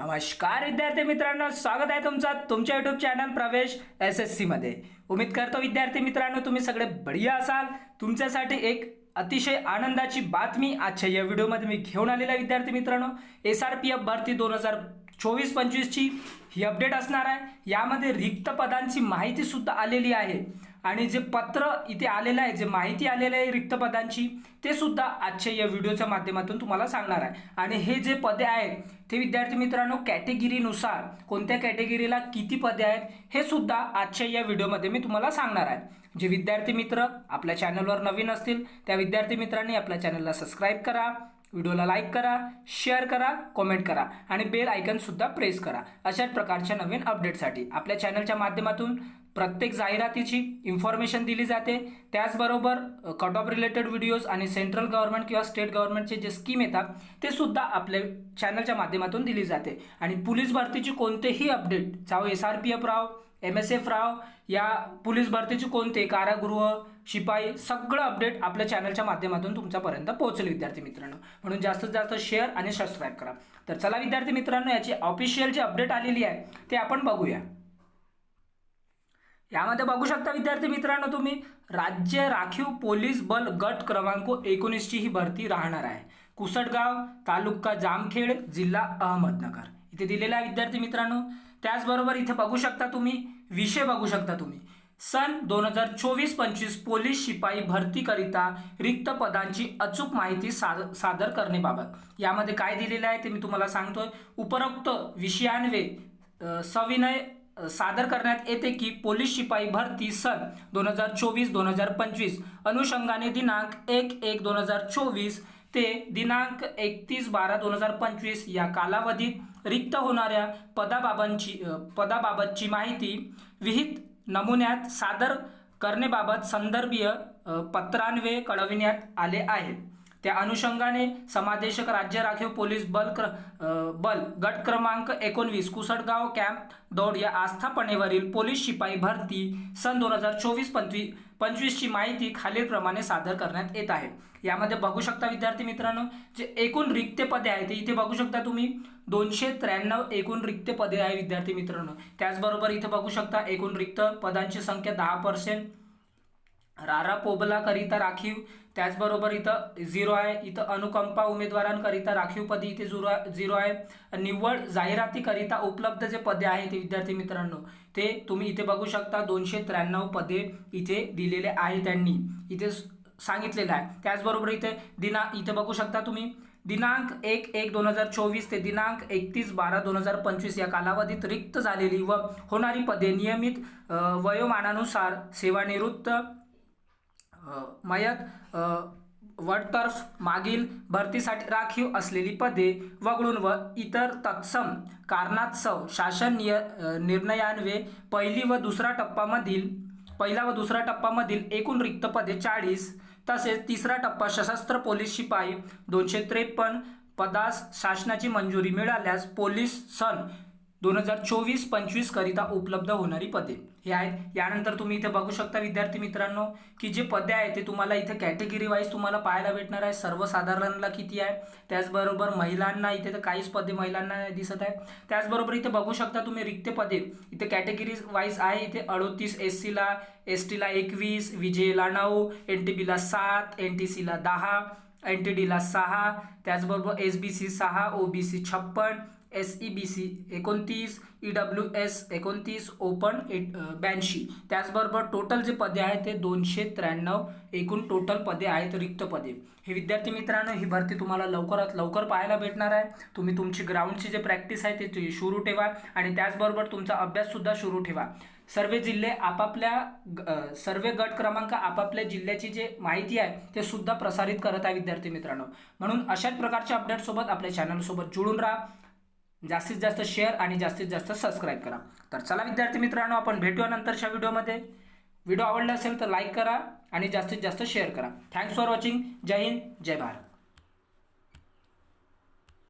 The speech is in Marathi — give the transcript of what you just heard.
नमस्कार विद्यार्थी मित्रांनो, स्वागत आहे तुमचं तुमच्या YouTube चॅनल प्रवेश SSC मध्ये। उम्मीद करतो विद्यार्थी मित्रांनो तुम्ही सगळे बढिया असाल। तुमच्यासाठी एक अतिशय आनंदाची बातमी आजच्या या व्हिडिओमध्ये मी घेऊन आलेला आहे विद्यार्थी मित्रांनो। SRPF भरती 2024-25 ची ही अपडेट असणार आहे। यामध्ये रिक्त पदांची माहिती सुद्धा आलेली आहे आणि जे पत्र इथे आलेलं आहे, जे माहिती आलेलं आहे रिक्त पदांची, ते सुद्धा आजच्या या व्हिडिओच्या माध्यमातून तुम्हाला सांगणार आहे। आणि हे जे पदे आहेत ते विद्यार्थी मित्रांनो कॅटेगरीनुसार कोणत्या कॅटेगरीला किती पदे आहेत हे सुद्धा आजच्या या व्हिडिओमध्ये मी तुम्हाला सांगणार आहे। जे विद्यार्थी मित्र आपल्या चॅनलवर नवीन असतील त्या विद्यार्थी मित्रांनी आपल्या चॅनलला सबस्क्राइब करा, व्हिडिओला लाईक करा, शेअर करा, कमेंट करा आणि बेल आयकॉन सुद्धा प्रेस करा। अशाच प्रकारच्या नवीन अपडेटसाठी आपल्या चॅनलच्या माध्यमातून प्रत्येक जाहिरातीची इन्फॉर्मेशन दिली जाते। त्याचबरोबर कट ऑफ रिलेटेड व्हिडिओज आणि सेंट्रल गव्हर्नमेंट किंवा स्टेट गव्हर्नमेंटचे जे स्कीम येतात ते सुद्धा आपल्या चॅनलच्या माध्यमातून दिली जाते। आणि पोलीस भरतीची कोणतेही अपडेट, चाहे SRPF राव, MSF राव, या पोलीस भरतीची कोणते कारागृह, शिपाई, सगळं अपडेट आपल्या चॅनलच्या माध्यमातून तुमच्यापर्यंत पोहोचेल विद्यार्थी मित्रांनो। म्हणून जास्तीत जास्त शेअर आणि सबस्क्राइब करा। तर चला विद्यार्थी मित्रांनो, याची ऑफिशियल जी अपडेट आलेली आहे ते आपण बघूया। यामध्ये बघू शकता विद्यार्थी मित्रांनो तुम्ही, राज्य राखीव पोलीस बल गट क्रमांक 19 ची ही भरती राहणार आहे। कुसटगाव, तालुका जामखेड, जिल्हा अहमदनगर इथे दिलेला आहे विद्यार्थी मित्रांनो। त्याचबरोबर इथे बघू शकता तुम्ही विषय बघू शकता तुम्ही, सन 2024-25 पोलीस शिपाई भरतीकरिता रिक्त पदांची अचूक माहिती सादर करण्याबाबत। यामध्ये काय दिलेलं आहे ते मी तुम्हाला सांगतोय। उपरोक्त विषयान्वये सविनय सादर करण्यात येते की पोलीस शिपाई भरती सन 2024-2025 अनुषंगाने दिनांक 1/1/2024 ते दिनांक 31/12/2025 या कालावधीत रिक्त होणाऱ्या पदाबाबतची माहिती विहित नमुन्यात सादर करण्याबाबत संदर्भीय पत्रान्वये कळविण्यात आले आहे। त्या अनुषंगाने समादेशक राज्य राखीव पोलीस बल गट क्रमांक 19 कुसटगाव कॅम्प दौड या आस्थापनेवरील पोलीस शिपाई भरती सन 2024-25 ची माहिती खालीलप्रमाणे सादर करण्यात येत आहे। यामध्ये बघू शकता विद्यार्थी मित्रांनो, जे एकूण रिक्त पदे आहेत ते इथे बघू शकता तुम्ही 293 एकूण रिक्त पदे आहे विद्यार्थी मित्रांनो। त्याचबरोबर इथे बघू शकता एकूण रिक्त पदांची संख्या 10%। रारा पोबला करिता राखीव, त्याचबरोबर इथं 0 आहे। इथं अनुकंपा उमेदवारांकरिता राखीव पदे इथे 0 आहे। निव्वळ जाहिरातीकरिता उपलब्ध जे पदे आहेत ते विद्यार्थी मित्रांनो ते तुम्ही इथे बघू शकता 293 पदे इथे दिलेले आहे, त्यांनी इथे सांगितलेलं आहे। त्याचबरोबर इथे बघू शकता तुम्ही दिनांक 1/1/2024 ते दिनांक 31/12/2025 या कालावधीत रिक्त झालेली व होणारी पदे नियमित वयोमानानुसार सेवानिवृत्त, मयत, वडतर्फ मागील भरतीसाठी राखीव असलेली पदे वगळून व इतर तत्सम कारणास्तव शासन निर्णयान्वये पहिला व दुसरा टप्पामधील एकूण रिक्त पदे 40, तसेच तिसरा टप्पा सशस्त्र पोलीस शिपाई 253 पदास शासनाची मंजुरी मिळाल्यास पोलीस सन 2024-25 करिता उपलब्ध होणारी पदे हे आहेत। यानंतर तुम्ही इथे बघू शकता विद्यार्थी मित्रांनो की जे पदे आहेत ते तुम्हाला इथे कॅटेगरी वाईज तुम्हाला पाहायला भेटणार आहे। सर्वसाधारणला किती आहे, त्याचबरोबर महिलांना इथे तर काहीच पदे महिलांना दिसत आहे। त्याचबरोबर इथे बघू शकता तुम्ही रिक्त पदे इथे कॅटेगरी वाईज आहे। इथे 38 SC ला, ST ला 21, VJ ला 9, NTB ला 7, NTC ला 10, NTD ला 6, त्याचबरोबर SBC 6, OBC 56, SEBC 29, EWS 29, open 82। त्याचबरोबर टोटल जे पदे आहेत ते 293 एकूण टोटल पदे आहेत रिक्त पदे। हे विद्यार्थी मित्रांनो ही भरती तुम्हाला लवकरात लवकर पाहायला भेटणार आहे। तुम्ही तुमची ग्राउंडची जे प्रॅक्टिस आहे ते सुरू ठेवा आणि त्याचबरोबर तुमचा अभ्यास सुद्धा सुरू ठेवा। सर्व जिल्हे आपापल्या सर्व गट क्रमांक आपापल्या जिल्ह्याची जे माहिती आहे ते सुद्धा प्रसारित करत आहे विद्यार्थी मित्रांनो। म्हणून अशाच प्रकारच्या अपडेट सोबत आपल्या चॅनल सोबत जुळून राहा, जास्तीत जास्त शेअर आणि जास्तीत जास्त सबस्क्राइब करा। तर चला विद्यार्थी मित्रांनो, आपण भेटूया नंतरच्या व्हिडिओमध्ये। व्हिडिओ आवडला असेल तर लाईक करा आणि जास्तीत जास्त शेअर करा। Thanks for watching. जय हिंद, जय भारत।